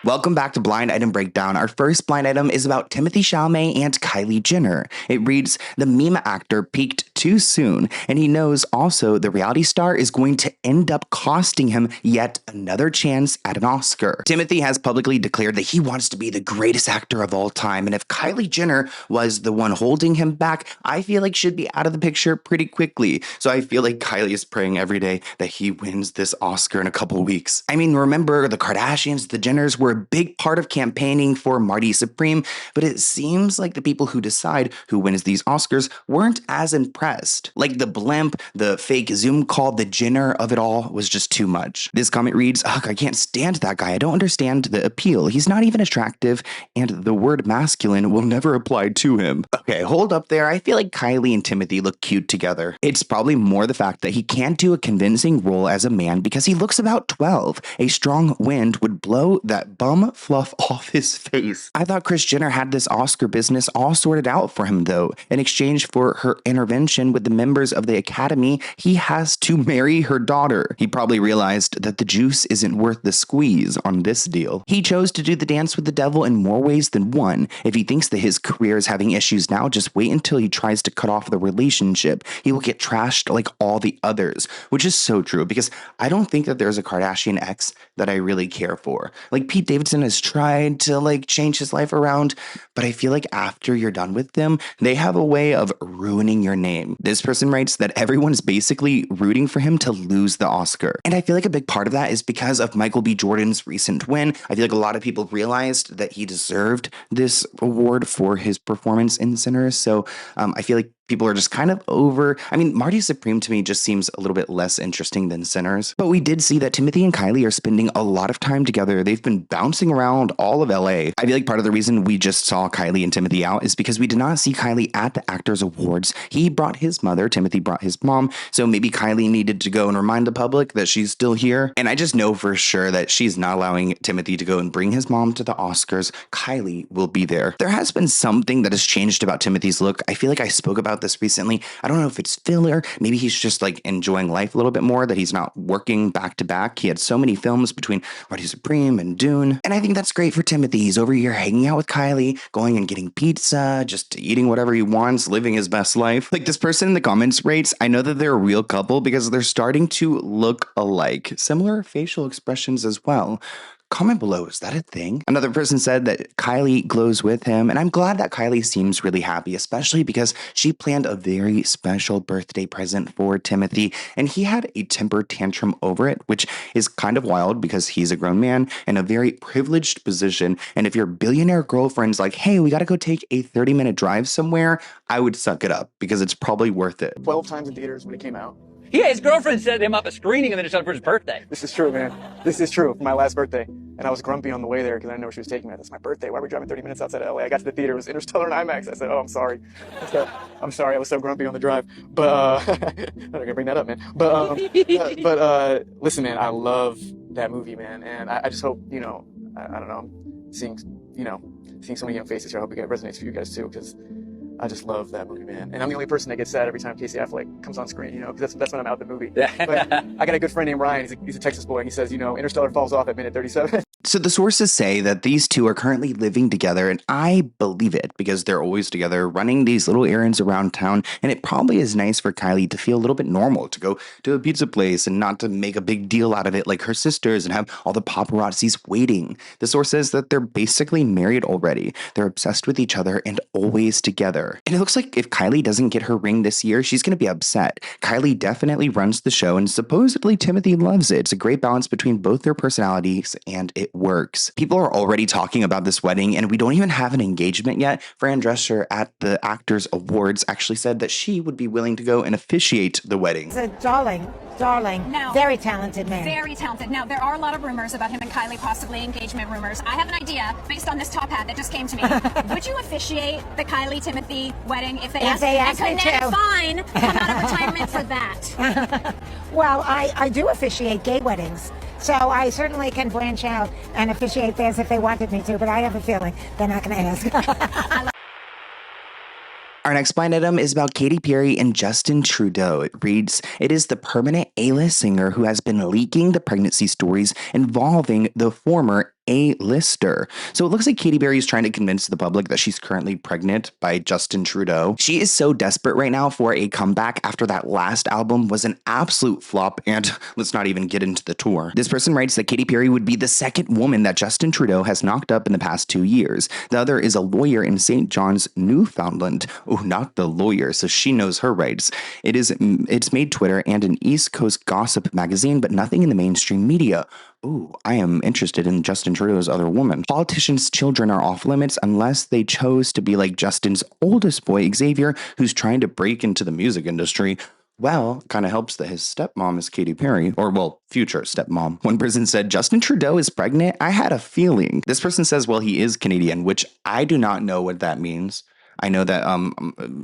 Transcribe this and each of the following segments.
Welcome back to Blind Item Breakdown. Our first blind item is about Timothée Chalamet and Kylie Jenner. It reads, the meme actor peaked too soon, and he knows also the reality star is going to end up costing him yet another chance at an Oscar. Timothée has publicly declared that he wants to be the greatest actor of all time, and if Kylie Jenner was the one holding him back, I feel like she'd be out of the picture pretty quickly. So I feel like Kylie is praying every day that he wins this Oscar in a couple weeks. I mean, remember the Kardashians, the Jenners were a big part of campaigning for Marty Supreme, but it seems like the people who decide who wins these Oscars weren't as impressed. Like the blimp, the fake Zoom call, the Jenner of it all was just too much. This comment reads, ugh, I can't stand that guy. I don't understand the appeal. He's not even attractive, and the word masculine will never apply to him. Okay, hold up there. I feel like Kylie and Timothée look cute together. It's probably more the fact that he can't do a convincing role as a man because he looks about 12. A strong wind would blow that bum fluff off his face. I thought Kris Jenner had this Oscar business all sorted out for him though. In exchange for her intervention with the members of the Academy, he has to marry her daughter. He probably realized that the juice isn't worth the squeeze on this deal. He chose to do the dance with the devil in more ways than one. If he thinks that his career is having issues now, just wait until he tries to cut off the relationship. He will get trashed like all the others, which is so true because I don't think that there's a Kardashian ex that I really care for. Like Pete Davidson has tried to change his life around, but I feel like after you're done with them, they have a way of ruining your name. This person writes that everyone's basically rooting for him to lose the Oscar. And I feel like a big part of that is because of Michael B. Jordan's recent win. I feel like a lot of people realized that he deserved this award for his performance in Sinners. So I feel like people are just kind of over. I mean, Marty Supreme to me just seems a little bit less interesting than Sinners. But we did see that Timothée and Kylie are spending a lot of time together. They've been bouncing around all of LA. I feel like part of the reason we just saw Kylie and Timothée out is because we did not see Kylie at the Actors Awards. He brought his mother, Timothée brought his mom. So maybe Kylie needed to go and remind the public that she's still here. And I just know for sure that she's not allowing Timothée to go and bring his mom to the Oscars. Kylie will be there. There has been something that has changed about Timothée's look. I feel like I spoke about this recently. I don't know if it's filler. Maybe he's just enjoying life a little bit more, that he's not working back to back. He had so many films between Marty Supreme and Dune. And I think that's great for Timothée. He's over here hanging out with Kylie, going and getting pizza, just eating whatever he wants, living his best life. Like this person in the comments rates, I know that they're a real couple because they're starting to look alike. Similar facial expressions as well. Comment below, is that a thing? Another person said that Kylie glows with him, and I'm glad that Kylie seems really happy, especially because she planned a very special birthday present for Timothée, and he had a temper tantrum over it, which is kind of wild because he's a grown man in a very privileged position, and if your billionaire girlfriend's like, hey, we gotta go take a 30-minute drive somewhere, I would suck it up because it's probably worth it. 12 times in theaters when it came out. Yeah, his girlfriend set him up a screening and then it's up for his birthday. This is true, man. This is true. For my last birthday. And I was grumpy on the way there because I didn't know where she was taking me. That's my birthday. Why are we driving 30 minutes outside of LA? I got to the theater. It was Interstellar and IMAX. I said, oh, I'm sorry. I'm sorry. I was so grumpy on the drive. But, I'm not going to bring that up, man. But listen, man, I love that movie, man. And I just hope, I don't know, seeing so many young faces here. I hope it resonates for you guys too, because I just love that movie, man. And I'm the only person that gets sad every time Casey Affleck comes on screen, because that's when I'm out the movie. But I got a good friend named Ryan. He's a Texas boy. And he says, Interstellar falls off at minute 37. So the sources say that these two are currently living together, and I believe it because they're always together running these little errands around town, and it probably is nice for Kylie to feel a little bit normal, to go to a pizza place and not to make a big deal out of it like her sisters and have all the paparazzis waiting. The source says that they're basically married already. They're obsessed with each other and always together. And it looks like if Kylie doesn't get her ring this year, she's going to be upset. Kylie definitely runs the show, and supposedly Timothée loves it. It's a great balance between both their personalities, and it works. People are already talking about this wedding, and we don't even have an engagement yet. Fran Drescher at the Actors Awards actually said that she would be willing to go and officiate the wedding. He's a darling, Now, very talented man. Very talented. Now, there are a lot of rumors about him and Kylie, possibly engagement rumors. I have an idea based on this top hat that just came to me. Would you officiate the Kylie-Timothée wedding if they asked me and to? could Fine come out of retirement for that? Well, I do officiate gay weddings. So I certainly can branch out and officiate theirs if they wanted me to, but I have a feeling they're not going to ask. Our next blind item is about Katy Perry and Justin Trudeau. It reads, it is the permanent A-list singer who has been leaking the pregnancy stories involving the former A-lister. So it looks like Katy Perry is trying to convince the public that she's currently pregnant by Justin Trudeau. She is so desperate right now for a comeback after that last album was an absolute flop, and let's not even get into the tour. This person writes that Katy Perry would be the second woman that Justin Trudeau has knocked up in the past 2 years. The other is a lawyer in St. John's, Newfoundland. Oh, not the lawyer, so she knows her rights. It's made Twitter and an East Coast gossip magazine, but nothing in the mainstream media. Ooh, I am interested in Justin Trudeau's other woman. Politicians' children are off limits unless they chose to be like Justin's oldest boy, Xavier, who's trying to break into the music industry. Well, kind of helps that his stepmom is Katy Perry, or well, future stepmom. One person said, Justin Trudeau is pregnant? I had a feeling. This person says, well, he is Canadian, which I do not know what that means. I know that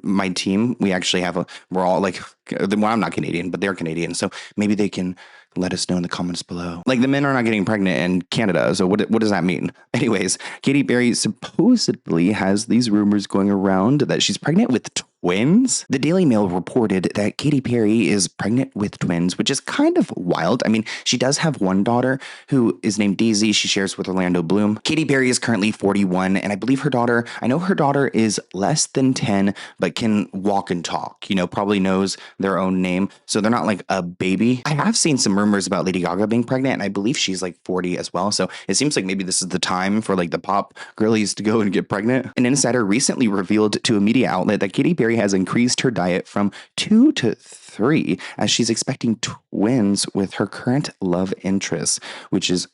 my team, we're all like, well, I'm not Canadian, but they're Canadian. So maybe they can let us know in the comments below. Like, the men are not getting pregnant in Canada, so what does that mean? Anyways, Katy Perry supposedly has these rumors going around that she's pregnant with twins. The Daily Mail reported that Katy Perry is pregnant with twins, which is kind of wild. I mean, she does have one daughter who is named Daisy. She shares with Orlando Bloom. Katy Perry is currently 41, and I believe her daughter is less than 10, but can walk and talk, probably knows their own name. So they're not like a baby. I have seen some rumors about Lady Gaga being pregnant, and I believe she's like 40 as well. So it seems like maybe this is the time for like the pop girlies to go and get pregnant. An insider recently revealed to a media outlet that Katy Perry has increased her diet from 2 to 3 as she's expecting twins with her current love interest, which is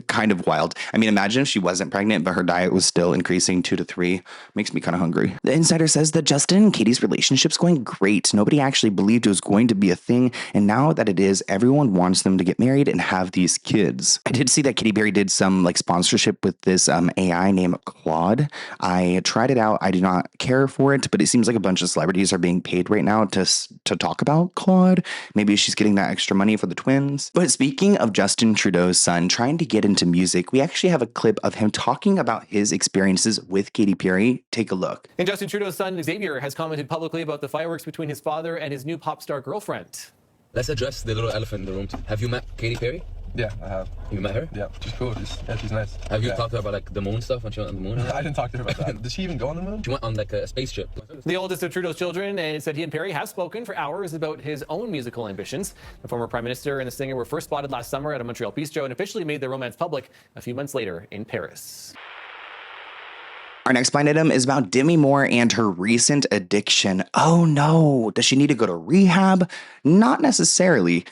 kind of wild. I mean, imagine if she wasn't pregnant, but her diet was still increasing 2 to 3. Makes me kind of hungry. The insider says that Justin and Katy's relationship's going great. Nobody actually believed it was going to be a thing, and now that it is, everyone wants them to get married and have these kids. I did see that Katy Perry did some like sponsorship with this AI named Claude. I tried it out. I do not care for it, but it seems like a bunch of celebrities are being paid right now to talk about Claude. Maybe she's getting that extra money for the twins. But speaking of Justin Trudeau's son trying to get into music, we actually have a clip of him talking about his experiences with Katy Perry. Take a look. And Justin Trudeau's son, Xavier, has commented publicly about the fireworks between his father and his new pop star girlfriend. Let's address the little elephant in the room. Have you met Katy Perry? Yeah, I have. You met her? Yeah, she's cool. She's nice. Have you talked to her about like the moon stuff when she went on the moon? I didn't talk to her about that. Did she even go on the moon? She went on like a spaceship. The oldest of Trudeau's children, and said he and Perry have spoken for hours about his own musical ambitions. The former prime minister and the singer were first spotted last summer at a Montreal bistro and officially made their romance public a few months later in Paris. Our next blind item is about Demi Moore and her recent addiction. Oh no, does she need to go to rehab? Not necessarily.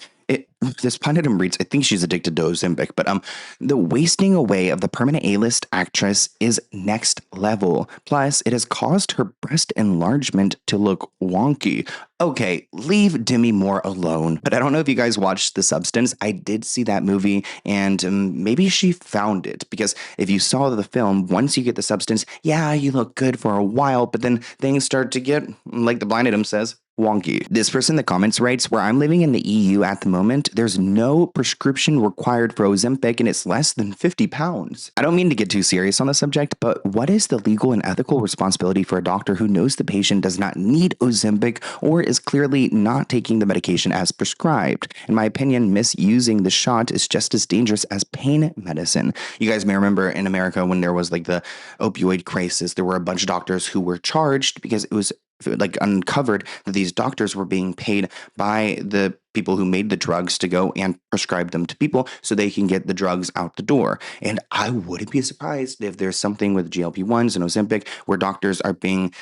This blind item reads, I think she's addicted to Ozempic, but the wasting away of the permanent A-list actress is next level. Plus, it has caused her breast enlargement to look wonky. Okay, leave Demi Moore alone. But I don't know if you guys watched The Substance. I did see that movie, and maybe she found it. Because if you saw the film, once you get the substance, yeah, you look good for a while, but then things start to get, like the blind item says, wonky. This person in the comments writes, where I'm living in the EU at the moment, there's no prescription required for Ozempic and it's less than 50 pounds. I don't mean to get too serious on the subject, but what is the legal and ethical responsibility for a doctor who knows the patient does not need Ozempic or is clearly not taking the medication as prescribed? In my opinion, misusing the shot is just as dangerous as pain medicine. You guys may remember in America when there was like the opioid crisis, there were a bunch of doctors who were charged because it was like uncovered that these doctors were being paid by the people who made the drugs to go and prescribe them to people so they can get the drugs out the door. And I wouldn't be surprised if there's something with GLP-1s and Ozempic where doctors are being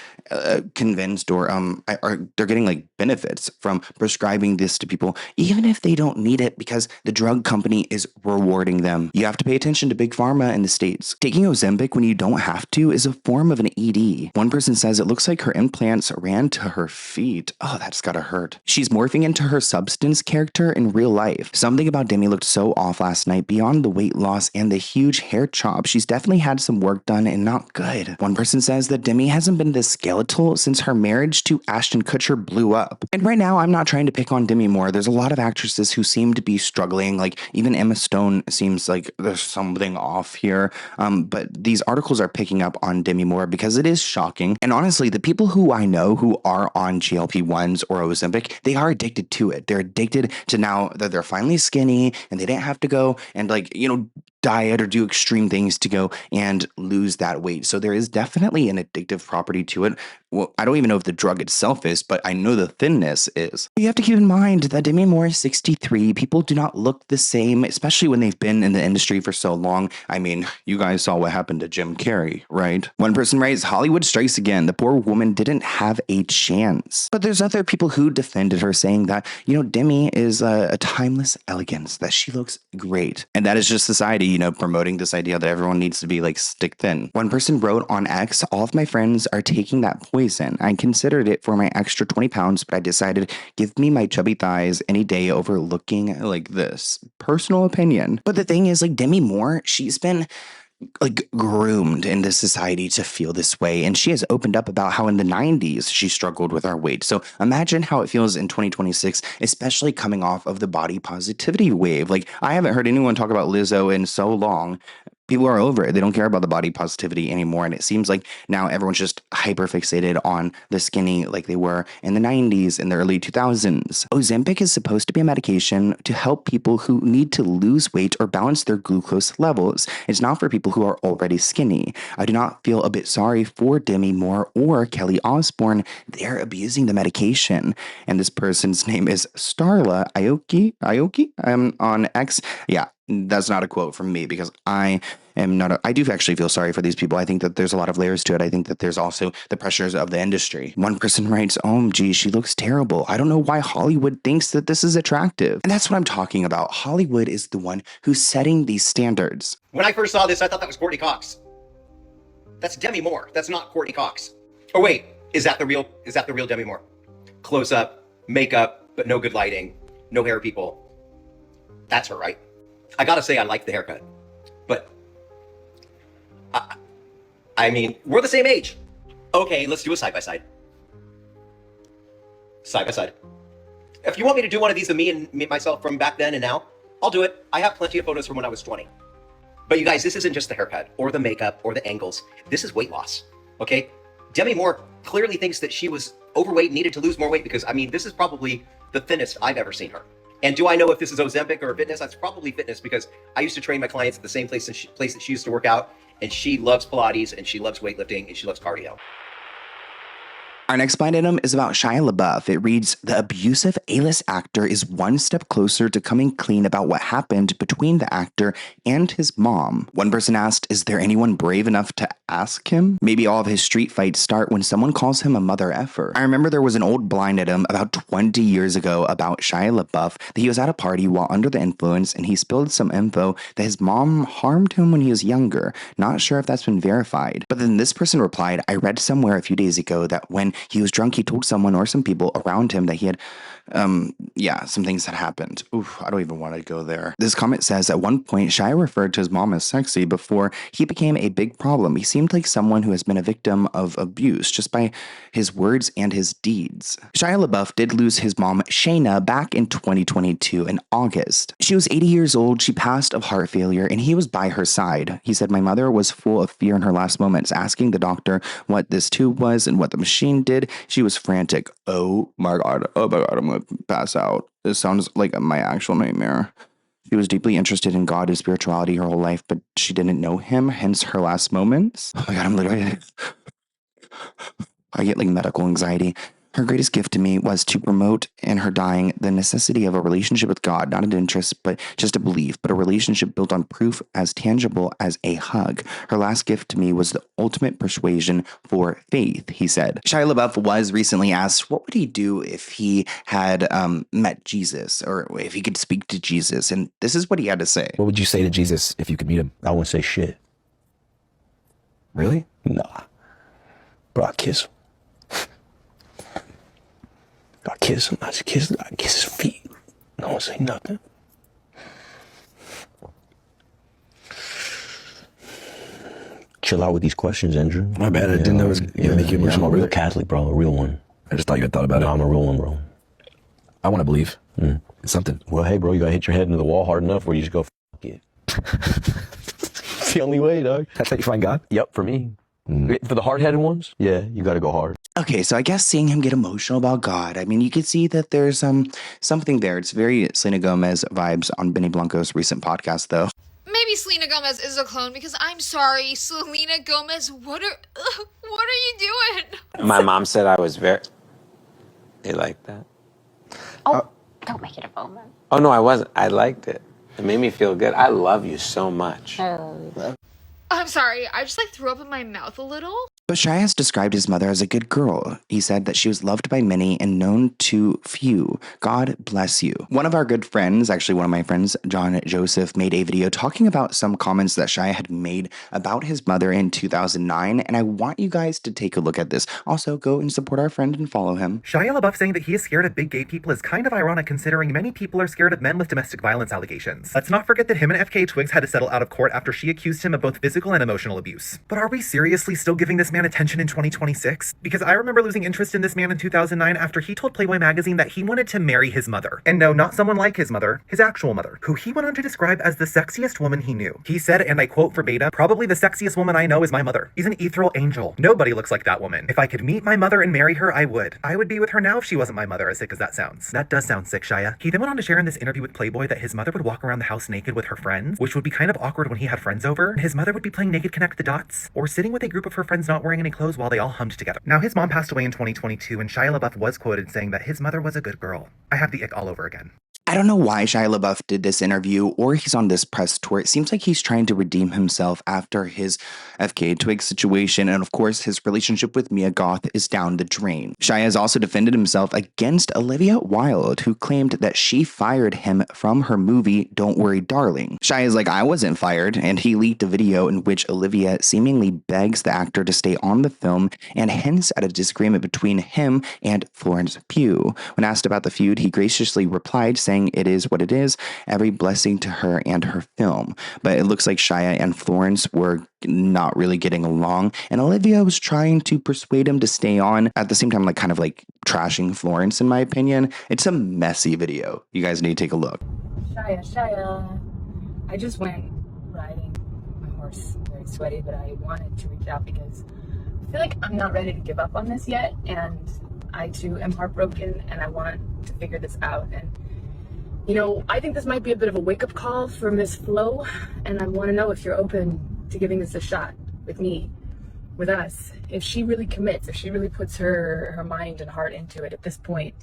convinced or they're getting like benefits from prescribing this to people, even if they don't need it because the drug company is rewarding them. You have to pay attention to big pharma in the States. Taking Ozempic when you don't have to is a form of an ED. One person says it looks like her implants ran to her feet. Oh, that's gotta hurt. She's morphing into her substance character in real life. Something about Demi looked so off last night beyond the weight loss and the huge hair chop. She's definitely had some work done and not good. One person says that Demi hasn't been this skeletal since her marriage to Ashton Kutcher blew up. And right now, I'm not trying to pick on Demi Moore. There's a lot of actresses who seem to be struggling. Like even Emma Stone seems like there's something off here. But these articles are picking up on Demi Moore because it is shocking. And honestly, the people who I know who are on GLP-1s or Ozempic, they are addicted to it. They're addicted to now that they're finally skinny and they didn't have to go and diet or do extreme things to go and lose that weight. So there is definitely an addictive property to it. Well, I don't even know if the drug itself is, but I know the thinness is. You have to keep in mind that Demi Moore is 63. People do not look the same, especially when they've been in the industry for so long. I mean, you guys saw what happened to Jim Carrey, right? One person writes, Hollywood strikes again. The poor woman didn't have a chance. But there's other people who defended her, saying that, Demi is a timeless elegance, that she looks great. And that is just society, promoting this idea that everyone needs to be like stick thin. One person wrote on X, all of my friends are taking that poison. I considered it for my extra 20 pounds, but I decided give me my chubby thighs any day over looking like this. Personal opinion. But the thing is, like, Demi Moore, she's been groomed in this society to feel this way, and she has opened up about how in the 90s she struggled with her weight. So imagine how it feels in 2026, especially coming off of the body positivity wave. Like, I haven't heard anyone talk about Lizzo in so long. People are over it. They don't care about the body positivity anymore. And it seems like now everyone's just hyper fixated on the skinny like they were in the 90s and the early 2000s. Ozempic is supposed to be a medication to help people who need to lose weight or balance their glucose levels. It's not for people who are already skinny. I do not feel a bit sorry for Demi Moore or Kelly Osbourne. They're abusing the medication. And this person's name is Starla Aoki on X. Yeah. That's not a quote from me, because I do actually feel sorry for these people. I think that there's a lot of layers to it. I think that there's also the pressures of the industry. One person writes, OMG, she looks terrible. I don't know why Hollywood thinks that this is attractive. And that's what I'm talking about. Hollywood is the one who's setting these standards. When I first saw this, I thought that was Courtney Cox. That's Demi Moore. That's not Courtney Cox. Oh wait, is that the real Demi Moore? Close up, makeup, but no good lighting, no hair people. That's her, right? I gotta say, I like the haircut, but I mean, we're the same age. Okay, let's do a side-by-side. Side-by-side. If you want me to do one of these of me and myself from back then and now, I'll do it. I have plenty of photos from when I was 20. But you guys, this isn't just the haircut or the makeup or the angles. This is weight loss, okay? Demi Moore clearly thinks that she was overweight, needed to lose more weight, because, I mean, this is probably the thinnest I've ever seen her. And do I know if this is Ozempic or fitness? That's probably fitness, because I used to train my clients at the same place that she used to work out, and she loves Pilates, and she loves weightlifting, and she loves cardio. Our next blind item is about Shia LaBeouf. It reads, the abusive A-list actor is one step closer to coming clean about what happened between the actor and his mom. One person asked, is there anyone brave enough to ask him? Maybe all of his street fights start when someone calls him a mother effer. I remember there was an old blind item about 20 years ago about Shia LaBeouf that he was at a party while under the influence, and he spilled some info that his mom harmed him when he was younger. Not sure if that's been verified. But then this person replied, I read somewhere a few days ago that when he was drunk, he told someone or some people around him that he had, some things had happened. Oof, I don't even want to go there. This comment says, at one point, Shia referred to his mom as sexy before he became a big problem. He seemed like someone who has been a victim of abuse just by his words and his deeds. Shia LaBeouf did lose his mom, Shayna, back in 2022 in August. She was 80 years old. She passed of heart failure, and he was by her side. He said, my mother was full of fear in her last moments, asking the doctor what this tube was and what the machine did. She was frantic. Oh my God, I'm going to pass out. This sounds like my actual nightmare. She was deeply interested in God and spirituality her whole life, but she didn't know him, hence her last moments. Oh my God, I'm literally... I get like medical anxiety. Her greatest gift to me was to promote in her dying the necessity of a relationship with God, not an interest, but just a belief, but a relationship built on proof as tangible as a hug. Her last gift to me was the ultimate persuasion for faith, he said. Shia LaBeouf was recently asked what would he do if he had met Jesus, or if he could speak to Jesus, and this is what he had to say. What would you say to Jesus if you could meet him? I wouldn't say shit. Really? Nah. Bro, I'd kiss him. I kiss him, I kiss his feet. No one say nothing. Chill out with these questions, Andrew. My bad, I didn't know it was gonna make you emotional. I'm a real Catholic, bro, a real one. I just thought you had thought about it. No, I'm a real one, bro. I want to believe. It's something. Well, hey, bro, you gotta hit your head into the wall hard enough where you just go, f it. It's the only way, dog. That's how you find God? Yep, for me. For the hard-headed ones, yeah, you gotta go hard. Okay, so I guess seeing him get emotional about God, I mean, you could see that there's something there. It's very Selena Gomez vibes on Benny Blanco's recent podcast, though. Maybe Selena Gomez a clone because I'm sorry, Selena Gomez. What are you doing? My mom said I was very. They like that. Oh, don't make it a moment. Oh no, I wasn't. I liked it. It made me feel good. I love you so much. I'm sorry, I just like threw up in my mouth a little. But Shia has described his mother as a good girl. He said that she was loved by many and known to few. God bless you. One of our good friends, actually one of my friends, John Joseph, made a video talking about some comments that Shia had made about his mother in 2009, and I want you guys to take a look at this. Also, go and support our friend and follow him. Shia LaBeouf saying that he is scared of big gay people is kind of ironic considering many people are scared of men with domestic violence allegations. Let's not forget that him and FKA Twigs had to settle out of court after she accused him of both physical and emotional abuse. But are we seriously still giving this man attention in 2026? Because I remember losing interest in this man in 2009 after he told Playboy magazine that he wanted to marry his mother. And no, not someone like his mother, his actual mother, who he went on to describe as the sexiest woman he knew. He said, and I quote verbatim, "Probably the sexiest woman I know is my mother. She's an ethereal angel. Nobody looks like that woman. If I could meet my mother and marry her, I would. I would be with her now if she wasn't my mother," as sick as that sounds. That does sound sick, Shia. He then went on to share in this interview with Playboy that his mother would walk around the house naked with her friends, which would be kind of awkward when he had friends over. His mother would be playing Naked Connect the Dots, or sitting with a group of her friends not wearing any clothes while they all hummed together. Now, his mom passed away in 2022, and Shia LaBeouf was quoted saying that his mother was a good girl. I have the ick all over again. I don't know why Shia LaBeouf did this interview or he's on this press tour. It seems like he's trying to redeem himself after his FKA Twigs situation, and of course his relationship with Mia Goth is down the drain. Shia has also defended himself against Olivia Wilde, who claimed that she fired him from her movie Don't Worry Darling. Shia is like, I wasn't fired, and he leaked a video in which Olivia seemingly begs the actor to stay on the film and hints at a disagreement between him and Florence Pugh. When asked about the feud, he graciously replied saying, "It is what it is. Every blessing to her and her film." But it looks like Shia and Florence were not really getting along, and Olivia was trying to persuade him to stay on, at the same time kind of trashing Florence, in my opinion. It's a messy video. You guys need to take a look. Shia, I just went riding my horse, very sweaty, but I wanted to reach out because I feel like I'm not ready to give up on this yet, and I too am heartbroken, and I want to figure this out. And you know, I think this might be a bit of a wake-up call for Miss Flo, and I want to know if you're open to giving this a shot with me, with us. If she really commits, if she really puts her mind and heart into it at this point,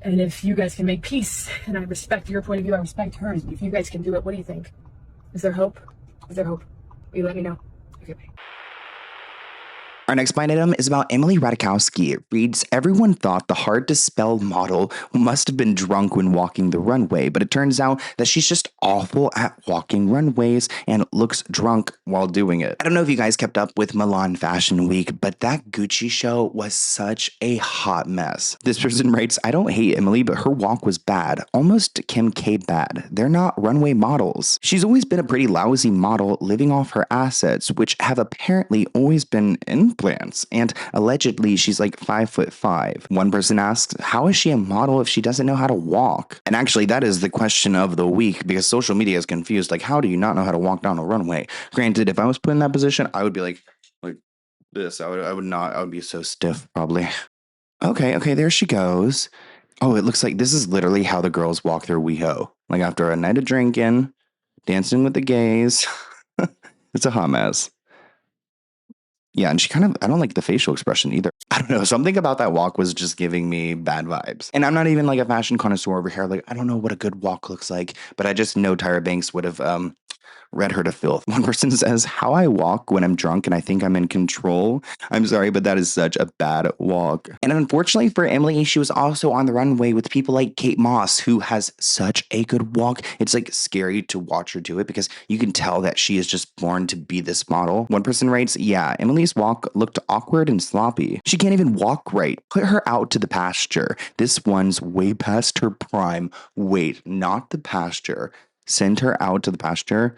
and if you guys can make peace, and I respect your point of view, I respect hers, but if you guys can do it, what do you think? Is there hope? Is there hope? Will you let me know? Okay, bye. Our next blind item is about Emily Ratajkowski. It reads, everyone thought the hard-to-spell model must have been drunk when walking the runway, but it turns out that she's just awful at walking runways and looks drunk while doing it. I don't know if you guys kept up with Milan Fashion Week, but that Gucci show was such a hot mess. This person writes, I don't hate Emily, but her walk was bad. Almost Kim K bad. They're not runway models. She's always been a pretty lousy model living off her assets, which have apparently always been implants, and allegedly she's like 5'5". One person asks, how is she a model if she doesn't know how to walk? And actually that is the question of the week, because social media is confused. Like, how do you not know how to walk down a runway? Granted, if I was put in that position, I would be like this. I would be so stiff probably. Okay, there she goes. Oh, it looks like this is literally how the girls walk through WeHo. Like after a night of drinking, dancing with the gays. It's a hot mess. Yeah, and she I don't like the facial expression either. I don't know, something about that walk was just giving me bad vibes. And I'm not even like a fashion connoisseur over here. Like, I don't know what a good walk looks like, but I just know Tyra Banks would have read her to filth. One person says, how I walk when I'm drunk and I think I'm in control. I'm sorry, but that is such a bad walk. And unfortunately for Emily, she was also on the runway with people like Kate Moss, who has such a good walk. It's like scary to watch her do it because you can tell that she is just born to be this model. One person writes, yeah, Emily's walk looked awkward and sloppy. She can't even walk right. Put her out to the pasture. This one's way past her prime. Wait, not the pasture. Send her out to the pasture.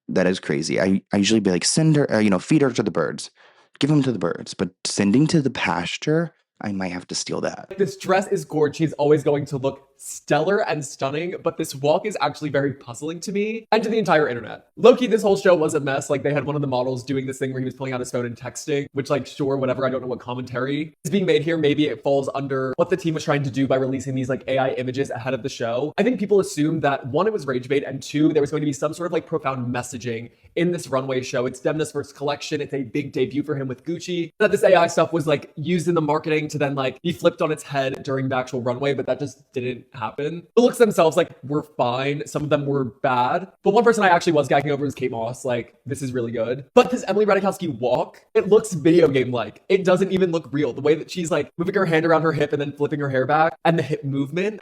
That is crazy. I usually be like, send her, feed her to the birds. Give them to the birds. But sending to the pasture, I might have to steal that. This dress is gorgeous. She's always going to look stellar and stunning, but this walk is actually very puzzling to me and to the entire internet. Low-key, this whole show was a mess. Like, they had one of the models doing this thing where he was pulling out his phone and texting, which, like, sure, whatever, I don't know what commentary is being made here. Maybe it falls under what the team was trying to do by releasing these, like, AI images ahead of the show. I think people assumed that, one, it was rage bait, and two, there was going to be some sort of, like, profound messaging in this runway show. It's Demna's first collection. It's a big debut for him with Gucci. That this AI stuff was, like, used in the marketing to then, like, be flipped on its head during the actual runway, but that just didn't happen. The looks themselves, like, were fine. Some of them were bad. But one person I actually was gagging over was Kate Moss. Like, this is really good. But this Emily Ratajkowski walk, it looks video game-like. It doesn't even look real. The way that she's, like, moving her hand around her hip and then flipping her hair back, and the hip movement.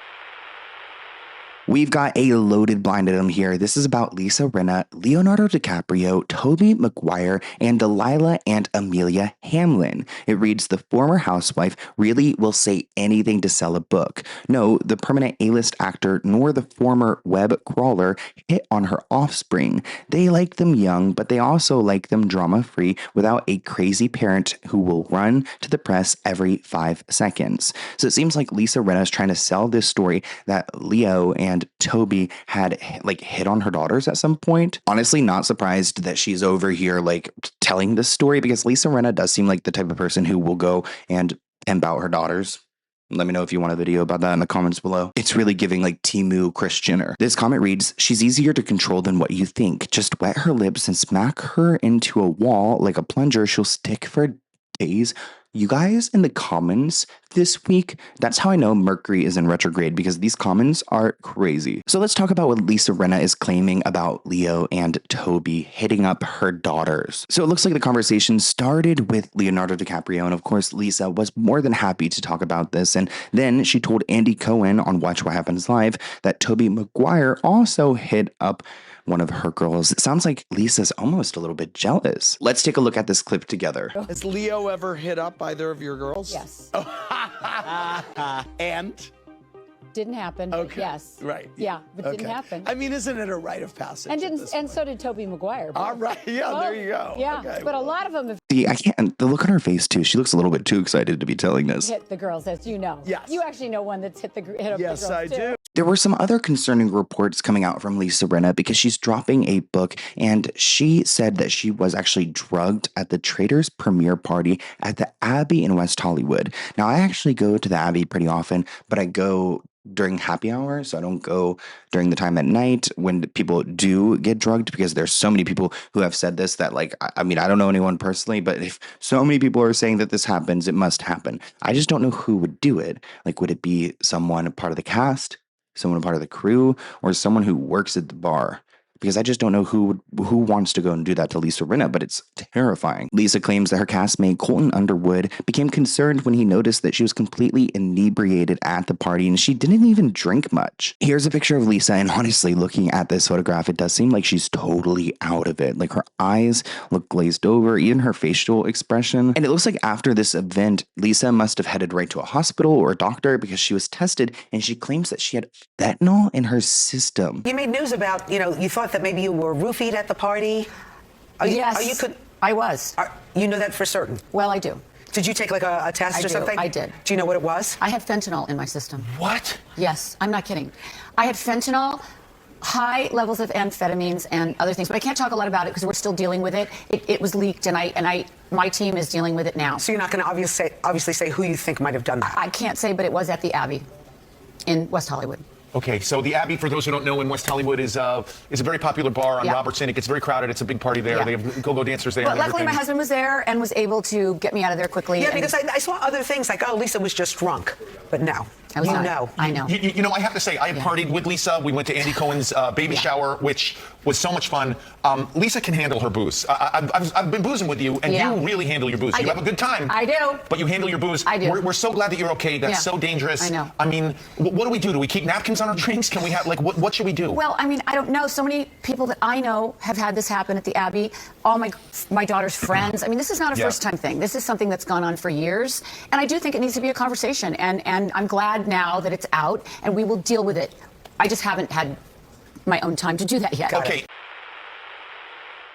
We've got a loaded blind item here. This is about Lisa Rinna, Leonardo DiCaprio, Tobey Maguire, and Delilah and Amelia Hamlin. It reads, the former housewife really will say anything to sell a book. No, the permanent A-list actor nor the former web crawler hit on her offspring. They like them young, but they also like them drama-free without a crazy parent who will run to the press every 5 seconds. So it seems like Lisa Rinna is trying to sell this story that Leo and Toby had like hit on her daughters at some point. Honestly, not surprised that she's over here like telling this story, because Lisa Rinna does seem like the type of person who will go and pimp out her daughters. Let me know if you want a video about that in the comments below. It's really giving like Temu Kris Jenner. This comment reads, she's easier to control than what you think. Just wet her lips and smack her into a wall like a plunger. She'll stick for days. You guys in the comments this week, that's how I know Mercury is in retrograde, because these comments are crazy. So let's talk about what Lisa Rinna is claiming about Leo and Toby hitting up her daughters. So it looks like the conversation started with Leonardo DiCaprio, and of course Lisa was more than happy to talk about this, and then she told Andy Cohen on Watch What Happens Live that Tobey Maguire also hit up one of her girls. It sounds like Lisa's almost a little bit jealous. Let's take a look at this clip together. Has Leo ever hit up either of your girls? Yes. And? Didn't happen. Okay. Yes. Right. Yeah, but Okay. didn't happen. I mean, isn't it a rite of passage? And so did Tobey Maguire. All right. Yeah, there you go. Yeah, Okay, but a lot of them have See, I can't, the look on her face too, she looks a little bit too excited to be telling this. hit the girls, as you know. Yes. You actually know one that's hit up the girls Yes, I too. do. There were some other concerning reports coming out from Lisa Rinna because she's dropping a book, and she said that she was actually drugged at the Traitors premiere party at the Abbey in West Hollywood. Now, I actually go to the Abbey pretty often, but I go during happy hour, so I don't go during the time at night when people do get drugged, because there's so many people who have said this that, like, I mean, I don't know anyone personally, but if so many people are saying that this happens, it must happen. I just don't know who would do it. Like, would it be someone part of the cast, someone part of the crew, or someone who works at the bar? Because I just don't know who wants to go and do that to Lisa Rinna, but it's terrifying. Lisa claims that her castmate Colton Underwood became concerned when he noticed that she was completely inebriated at the party, and she didn't even drink much. Here's a picture of Lisa, and honestly, looking at this photograph, it does seem like she's totally out of it. Like, her eyes look glazed over, even her facial expression. And it looks like after this event, Lisa must have headed right to a hospital or a doctor, because she was tested, and she claims that she had fentanyl in her system. You made news about, you thought that maybe you were roofied at the party. Yes, I was. You know that for certain? Well, I do. Did you take like a test or something? I did. Do you know what it was? I had fentanyl in my system. What? Yes, I'm not kidding. I had fentanyl, high levels of amphetamines and other things, but I can't talk a lot about it because we're still dealing with it. It was leaked, and my team is dealing with it now. So you're not going to obviously say who you think might have done that? I can't say, but it was at the Abbey in West Hollywood. Okay, so the Abbey, for those who don't know, in West Hollywood is a very popular bar on Yeah. Robertson. It gets very crowded. It's a big party there. Yeah. They have go-go dancers there. But and luckily, my everything. husband was there and was able to get me out of there quickly. Yeah, and because I saw other things like, oh, Lisa was just drunk. But no, I was not. know. I know. You know, I have to say, I have partied with Lisa. We went to Andy Cohen's baby shower, which was so much fun. Lisa can handle her booze. I've been boozing with you, and you really handle your booze. You have a good time. I do. But you handle your booze. I do. We're so glad that you're okay. That's so dangerous. I know. I mean, what do we do? Do we keep napkins on our drinks? Can we have, like, what should we do? Well, I mean, I don't know. So many people that I know have had this happen at the Abbey. All my daughter's friends. I mean, this is not a first-time thing. This is something that's gone on for years. And I do think it needs to be a conversation. And I'm glad now that it's out, and we will deal with it. I just haven't had my own time to do that yet. Okay.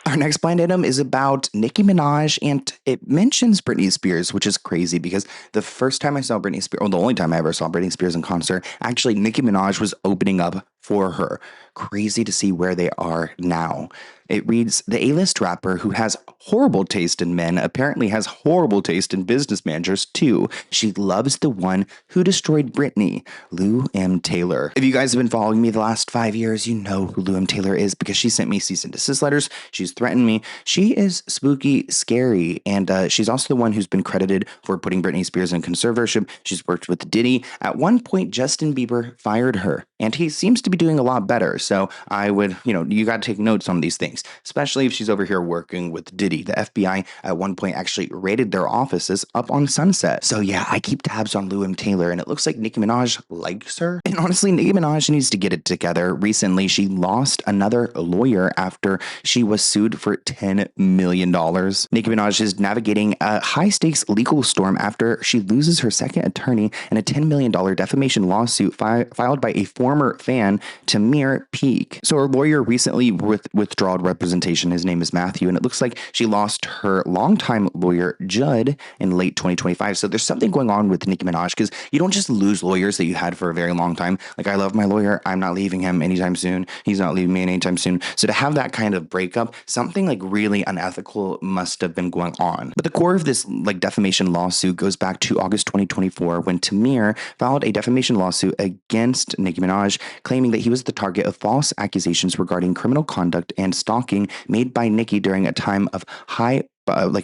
Our next blind item is about Nicki Minaj, and it mentions Britney Spears, which is crazy because the first time I saw Britney Spears, or the only time I ever saw Britney Spears in concert, actually Nicki Minaj was opening up for her. Crazy to see where they are now. It reads, the A-list rapper who has horrible taste in men apparently has horrible taste in business managers too. She loves the one who destroyed Britney, Lou M. Taylor. If you guys have been following me the last 5 years, you know who Lou M. Taylor is because she sent me cease and desist letters. She's threatened me. She is spooky, scary, and she's also the one who's been credited for putting Britney Spears in conservatorship. She's worked with Diddy. At one point, Justin Bieber fired her, and he seems to be doing a lot better. So I would, you got to take notes on these things, especially if she's over here working with Diddy. The FBI at one point actually raided their offices up on Sunset. So yeah, I keep tabs on Lou M. Taylor, and it looks like Nicki Minaj likes her. And honestly, Nicki Minaj needs to get it together. Recently, she lost another lawyer after she was sued for $10 million. Nicki Minaj is navigating a high-stakes legal storm after she loses her second attorney in a $10 million defamation lawsuit filed by a former fan, Tamir Peak. So her lawyer recently withdrawed representation. His name is Matthew, and it looks like she lost her longtime lawyer, Judd, in late 2025. So there's something going on with Nicki Minaj because you don't just lose lawyers that you had for a very long time. Like, I love my lawyer. I'm not leaving him anytime soon. He's not leaving me anytime soon. So to have that kind of breakup, something like really unethical must have been going on. But the core of this defamation lawsuit goes back to August 2024 when Tamir filed a defamation lawsuit against Nicki Minaj, claiming that he was the target of false accusations regarding criminal conduct and stalking made by Nicki during a time of high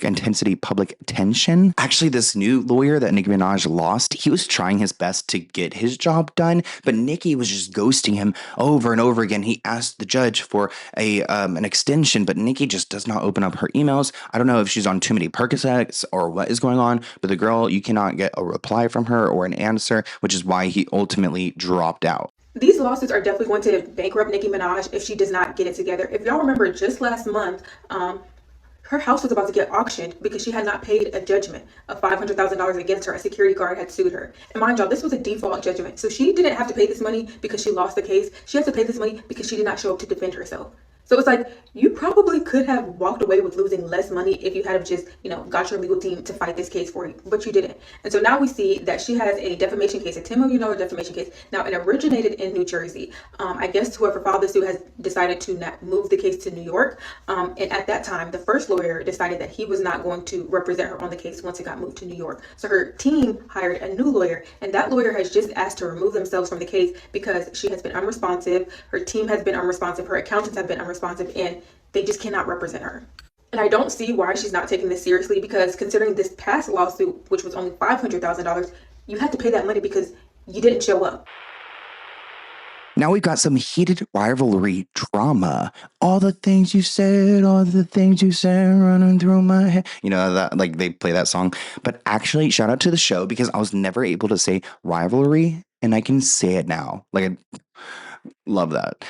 intensity public tension. Actually, this new lawyer that Nicki Minaj lost, he was trying his best to get his job done, but Nicki was just ghosting him over and over again. He asked the judge for an extension, but Nicki just does not open up her emails. I don't know if she's on too many Percocets or what is going on, but the girl, you cannot get a reply from her or an answer, which is why he ultimately dropped out. These lawsuits are definitely going to bankrupt Nicki Minaj if she does not get it together. If y'all remember, just last month, her house was about to get auctioned because she had not paid a judgment of $500,000 against her. A security guard had sued her. And mind y'all, this was a default judgment. So she didn't have to pay this money because she lost the case. She has to pay this money because she did not show up to defend herself. So it's like, you probably could have walked away with losing less money if you had have just, got your legal team to fight this case for you, but you didn't. And so now we see that she has a defamation case, a $10 million defamation case. Now, it originated in New Jersey. I guess whoever filed this suit has decided to not move the case to New York. And at that time, the first lawyer decided that he was not going to represent her on the case once it got moved to New York. So her team hired a new lawyer, and that lawyer has just asked to remove themselves from the case because she has been unresponsive. Her team has been unresponsive. Her accountants have been unresponsive, and they just cannot represent her. And I don't see why she's not taking this seriously, because considering this past lawsuit, which was only $500,000, you had to pay that money because you didn't show up. Now we've got some heated rivalry drama. All the things you said running through my head. That they play that song. But actually, shout out to the show because I was never able to say rivalry, and I can say it now. Love that.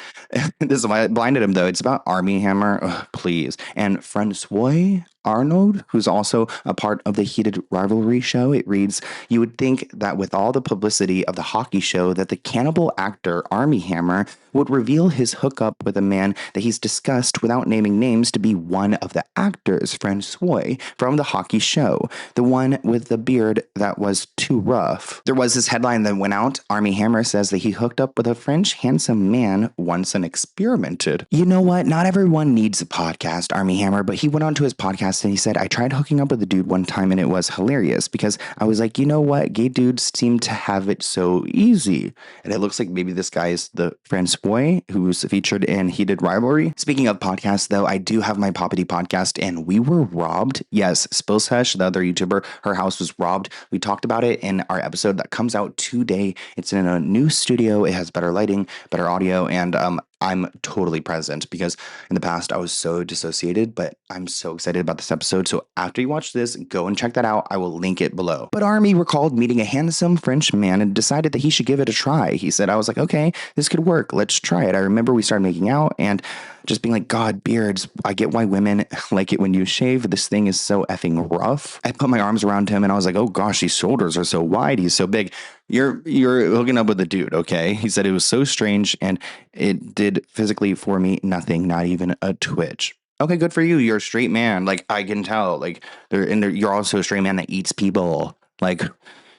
This is my blind item, though. It's about Armie Hammer, please, and Francois Arnaud, who's also a part of the heated rivalry show. It reads, you would think that with all the publicity of the hockey show that the cannibal actor Armie Hammer would reveal his hookup with a man that he's discussed without naming names to be one of the actors, Francois, from the hockey show, the one with the beard that was too rough. There was this headline that went out. Armie Hammer says that he hooked up with a French handsome man once and experimented. You know what? Not everyone needs a podcast, Armie Hammer, but he went on to his podcast and he said, I tried hooking up with a dude one time and it was hilarious because I was like, you know what? Gay dudes seem to have it so easy. And it looks like maybe this guy is the Francois who's featured in Heated Rivalry. Speaking of podcasts, though, I do have my Poppity podcast and we were robbed. Yes, Spillsesh, the other YouTuber, her house was robbed. We talked about it in our episode that comes out today. It's in a new studio. It has better lighting, better audio, and I'm totally present because in the past I was so dissociated, but I'm so excited about this episode. So after you watch this, go and check that out. I will link it below. But Armie recalled meeting a handsome French man and decided that he should give it a try. He said, I was like, okay, this could work. Let's try it. I remember we started making out and just being like, God, beards, I get why women like it when you shave. This thing is so effing rough. I put my arms around him and I was like, oh gosh, these shoulders are so wide. He's so big. You're hooking up with a dude, okay? He said it was so strange and it did physically for me nothing, not even a twitch. okay, good for you. You're a straight man. Like, I can tell. Like, you're also a straight man that eats people. Like,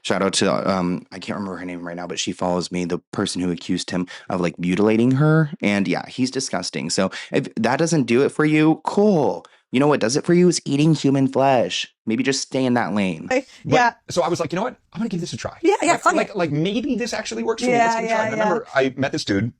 shout out to I can't remember her name right now, but she follows me, the person who accused him of like mutilating her. And yeah, he's disgusting. So if that doesn't do it for you, cool. You know what does it for you is eating human flesh. Maybe just stay in that lane. But, so I was like, you know what? I'm gonna give this a try. Yeah, like maybe this actually works for me. Let's give it a try. And I remember I met this dude,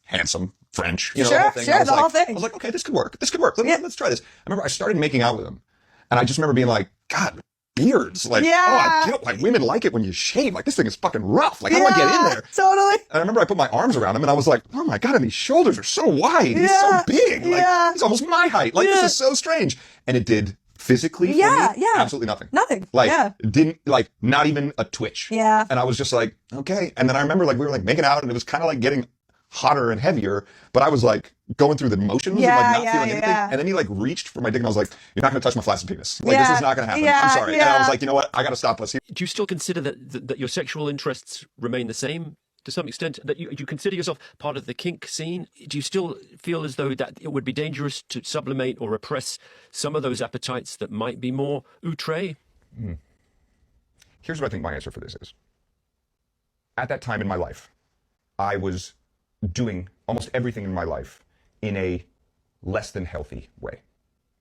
handsome, French, you know, the whole thing. The whole thing. I was like, okay, this could work. Let's try this. I remember I started making out with him, and I just remember being like, God, beards. Like, oh, I get like women like it when you shave. Like, this thing is fucking rough. Like, how do I get in there? Totally. And I remember I put my arms around him, and I was like, oh my God, and these shoulders are so wide. He's so big. Like, he's almost my height. Like, this is so strange. And it did physically for me, absolutely nothing. Like, didn't, like, not even a twitch. Yeah. And I was just like, okay. And then I remember, like, we were like making out, and it was kind of like getting hotter and heavier, but I was like going through the motions and like not feeling anything. And then he like reached for my dick, and I was like, you're not going to touch my flaccid penis. Like, this is not going to happen. I'm sorry. And I was like, you know what? I got to stop this. Do you still consider that your sexual interests remain the same to some extent? That you consider yourself part of the kink scene? Do you still feel as though that it would be dangerous to sublimate or repress some of those appetites that might be more outre? Here's what I think my answer for this is. At that time in my life, I was doing almost everything in my life in a less than healthy way.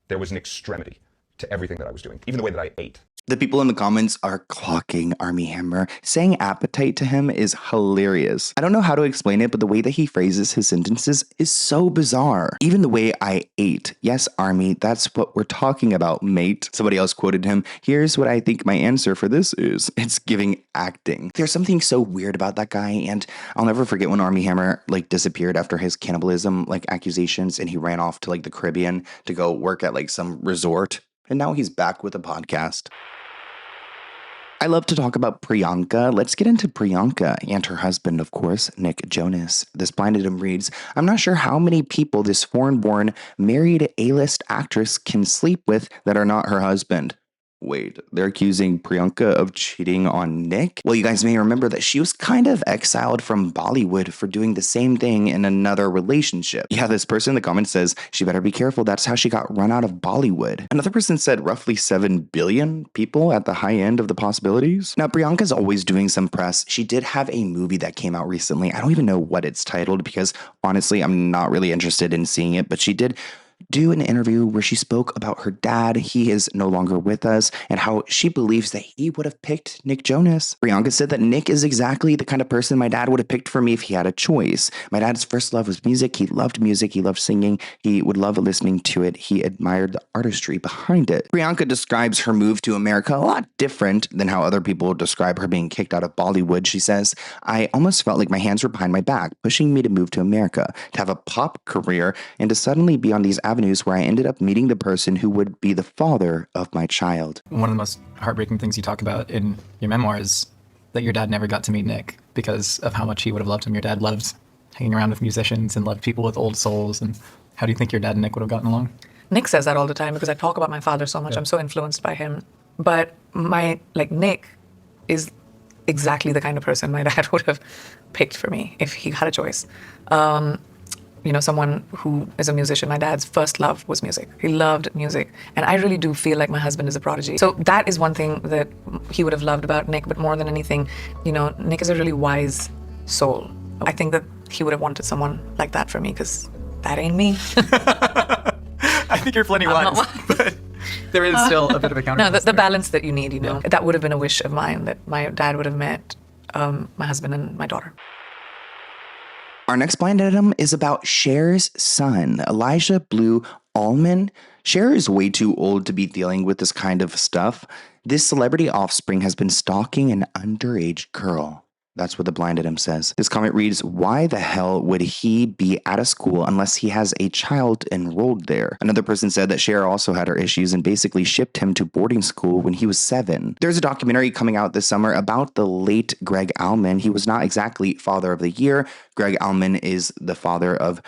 There was an extremity to everything that I was doing, even the way that I ate. The people in the comments are clocking Armie Hammer. Saying appetite to him is hilarious. I don't know how to explain it, but the way that he phrases his sentences is so bizarre. Even the way I ate. Yes, Armie, that's what we're talking about, mate. Somebody else quoted him. Here's what I think my answer for this is. It's giving acting. There's something so weird about that guy, and I'll never forget when Armie Hammer like disappeared after his cannibalism like accusations, and he ran off to like the Caribbean to go work at like some resort. And now he's back with a podcast. I love to talk about Priyanka. Let's get into Priyanka and her husband, of course, Nick Jonas. This blind item reads, I'm not sure how many people this foreign-born married A-list actress can sleep with that are not her husband. Wait, they're accusing Priyanka of cheating on Nick? Well, you guys may remember that she was kind of exiled from Bollywood for doing the same thing in another relationship. Yeah, this person in the comments says she better be careful. That's how she got run out of Bollywood. Another person said roughly 7 billion people at the high end of the possibilities. Now, Priyanka's always doing some press. She did have a movie that came out recently. I don't even know what it's titled because honestly, I'm not really interested in seeing it, but she did do an interview where she spoke about her dad. He is no longer with us, and how she believes that he would have picked Nick Jonas. Priyanka said that Nick is exactly the kind of person my dad would have picked for me if he had a choice. My dad's first love was music. He loved music. He loved singing. He would love listening to it. He admired the artistry behind it. Priyanka describes her move to America a lot different than how other people describe her being kicked out of Bollywood. She says, I almost felt like my hands were behind my back, pushing me to move to America, to have a pop career, and to suddenly be on these avenues where I ended up meeting the person who would be the father of my child. One of the most heartbreaking things you talk about in your memoir is that your dad never got to meet Nick because of how much he would have loved him. Your dad loved hanging around with musicians and loved people with old souls. And how do you think your dad and Nick would have gotten along? Nick says that all the time because I talk about my father so much. I'm so influenced by him. But Nick is exactly the kind of person my dad would have picked for me if he had a choice. Someone who is a musician. My dad's first love was music. He loved music. And I really do feel like my husband is a prodigy. So that is one thing that he would have loved about Nick, but more than anything, Nick is a really wise soul. I think that he would have wanted someone like that for me because that ain't me. I think you're plenty wise, but there is still a bit of a counterbalance. No, the balance that you need, that would have been a wish of mine, that my dad would have met my husband and my daughter. Our next blind item is about Cher's son, Elijah Blue Allman. Cher is way too old to be dealing with this kind of stuff. This celebrity offspring has been stalking an underage girl. That's what the blind item says. This comment reads, why the hell would he be at a school unless he has a child enrolled there? Another person said that Cher also had her issues and basically shipped him to boarding school when he was 7. There's a documentary coming out this summer about the late Greg Allman. He was not exactly father of the year. Greg Allman is the father of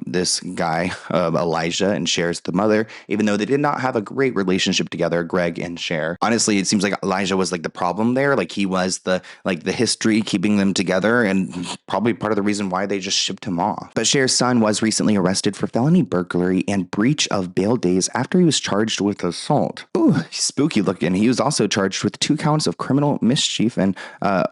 this guy, Elijah, and Cher's the mother, even though they did not have a great relationship together, Greg and Cher. Honestly, it seems like Elijah was like the problem there. Like he was the history keeping them together and probably part of the reason why they just shipped him off. But Cher's son was recently arrested for felony burglary and breach of bail days after he was charged with assault. Ooh, spooky looking. He was also charged with 2 counts of criminal mischief and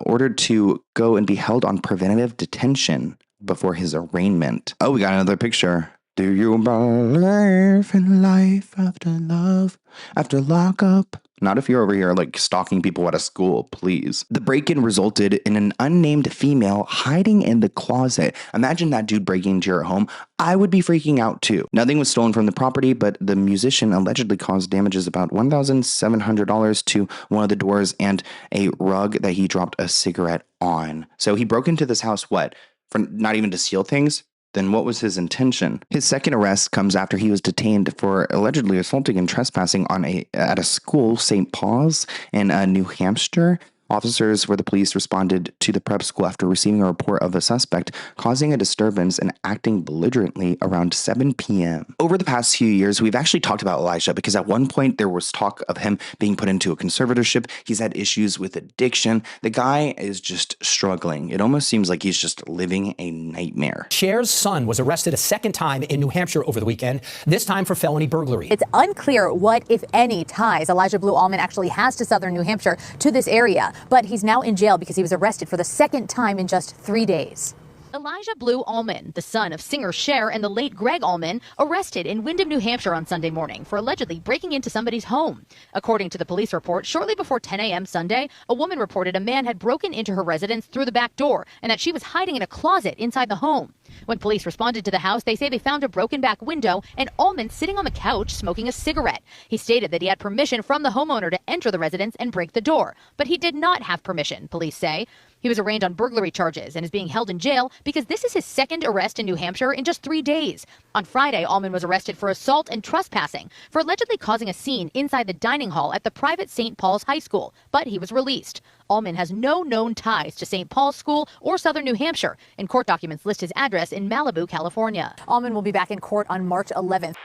ordered to go and be held on preventative detention before his arraignment. Oh, we got another picture. Do you believe in life after love, after lockup? Not if you're over here like stalking people at a school, please. The break-in resulted in an unnamed female hiding in the closet. Imagine that dude breaking into your home. I would be freaking out too. Nothing was stolen from the property, but the musician allegedly caused damages about $1,700 to one of the doors and a rug that he dropped a cigarette on. So he broke into this house, what? For not even to steal things? Then what was his intention? His second arrest comes after he was detained for allegedly assaulting and trespassing at a school, St. Paul's, in New Hampshire. Officers for the police responded to the prep school after receiving a report of a suspect causing a disturbance and acting belligerently around 7 p.m. Over the past few years, we've actually talked about Elijah because at one point there was talk of him being put into a conservatorship. He's had issues with addiction. The guy is just struggling. It almost seems like he's just living a nightmare. Cher's son was arrested a second time in New Hampshire over the weekend, this time for felony burglary. It's unclear what, if any, ties Elijah Blue Allman actually has to southern New Hampshire to this area. But he's now in jail because he was arrested for the second time in just 3 days. Elijah Blue Allman, the son of singer Cher and the late Greg Allman, arrested in Windham, New Hampshire on Sunday morning for allegedly breaking into somebody's home. According to the police report, shortly before 10 a.m. Sunday, a woman reported a man had broken into her residence through the back door and that she was hiding in a closet inside the home. When police responded to the house, they say they found a broken back window and Allman sitting on the couch smoking a cigarette. He stated that he had permission from the homeowner to enter the residence and break the door, but he did not have permission, police say. He was arraigned on burglary charges and is being held in jail because this is his second arrest in New Hampshire in just 3 days. On Friday, Allman was arrested for assault and trespassing for allegedly causing a scene inside the dining hall at the private St. Paul's High School, but he was released. Allman has no known ties to St. Paul's School or Southern New Hampshire, and court documents list his address in Malibu, California. Allman will be back in court on March 11th.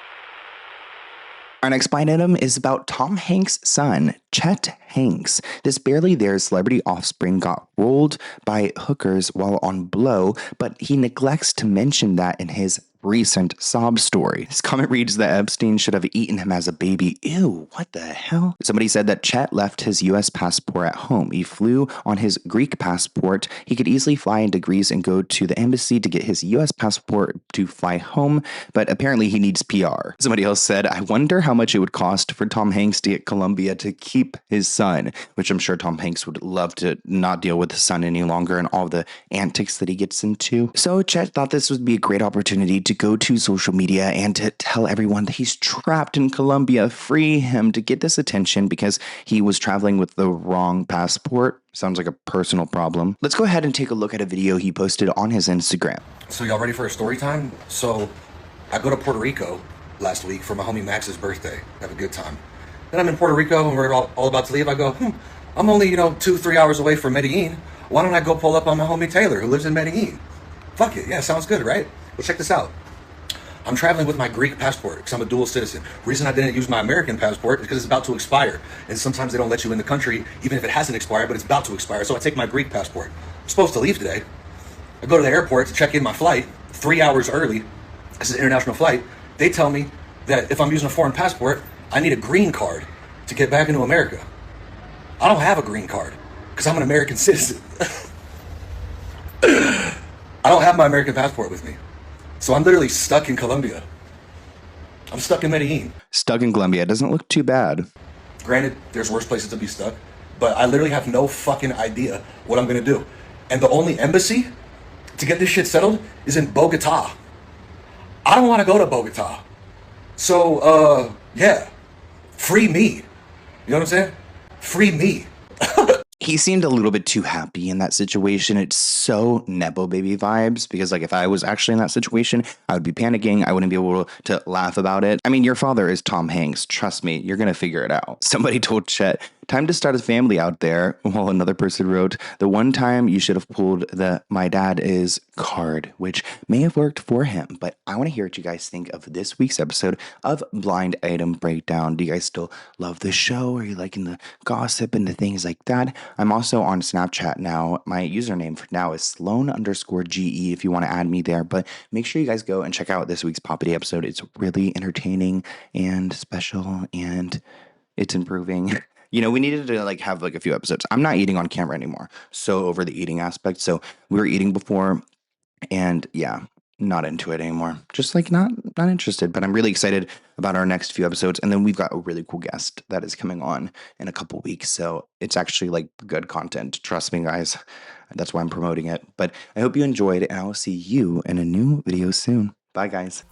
Our next blind item is about Tom Hanks' son, Chet Hanks. This barely there celebrity offspring got rolled by hookers while on blow, but he neglects to mention that in his recent sob story. His comment reads that Epstein should have eaten him as a baby. Ew, what the hell? Somebody said that Chet left his U.S. passport at home. He flew on his Greek passport. He could easily fly into Greece and go to the embassy to get his U.S. passport to fly home, but apparently he needs PR. Somebody else said, I wonder how much it would cost for Tom Hanks to get Colombia to keep his son, which I'm sure Tom Hanks would love to not deal with his son any longer and all the antics that he gets into. So Chet thought this would be a great opportunity to go to social media and to tell everyone that he's trapped in Colombia, free him, to get this attention because he was traveling with the wrong passport. Sounds like a personal problem. Let's go ahead and take a look at a video he posted on his Instagram. So y'all ready for a story time? So I go to Puerto Rico last week for my homie Max's birthday. Have a good time. Then I'm in Puerto Rico and we're all about to leave. I go, I'm only, 2-3 hours away from Medellin. Why don't I go pull up on my homie Taylor who lives in Medellin? Fuck it, yeah, sounds good, right? Well, check this out. I'm traveling with my Greek passport because I'm a dual citizen. Reason I didn't use my American passport is because it's about to expire. And sometimes they don't let you in the country, even if it hasn't expired, but it's about to expire. So I take my Greek passport. I'm supposed to leave today. I go to the airport to check in my flight 3 hours early. This is an international flight. They tell me that if I'm using a foreign passport, I need a green card to get back into America. I don't have a green card because I'm an American citizen. I don't have my American passport with me. So I'm literally stuck in Colombia. I'm stuck in Medellin. Stuck in Colombia. It doesn't look too bad. Granted, there's worse places to be stuck, but I literally have no fucking idea what I'm gonna do. And the only embassy to get this shit settled is in Bogota. I don't wanna go to Bogota. So, yeah, free me. You know what I'm saying? Free me. He seemed a little bit too happy in that situation. It's so Nepo baby vibes because like if I was actually in that situation, I would be panicking. I wouldn't be able to laugh about it. I mean, your father is Tom Hanks. Trust me, you're going to figure it out. Somebody told Chet Time to start a family out there. Well, another person wrote, the one time you should have pulled the my dad is card, which may have worked for him. But I want to hear what you guys think of this week's episode of Blind Item Breakdown. Do you guys still love the show? Are you liking the gossip and the things like that? I'm also on Snapchat now. My username for now is Sloan_GE if you want to add me there. But make sure you guys go and check out this week's Poppity episode. It's really entertaining and special, and it's improving. You know, we needed to like have like a few episodes. I'm not eating on camera anymore. So over the eating aspect. So we were eating before, and yeah, not into it anymore. Just like not interested. But I'm really excited about our next few episodes. And then we've got a really cool guest that is coming on in a couple weeks. So it's actually like good content. Trust me, guys. That's why I'm promoting it. But I hope you enjoyed, and I will see you in a new video soon. Bye, guys.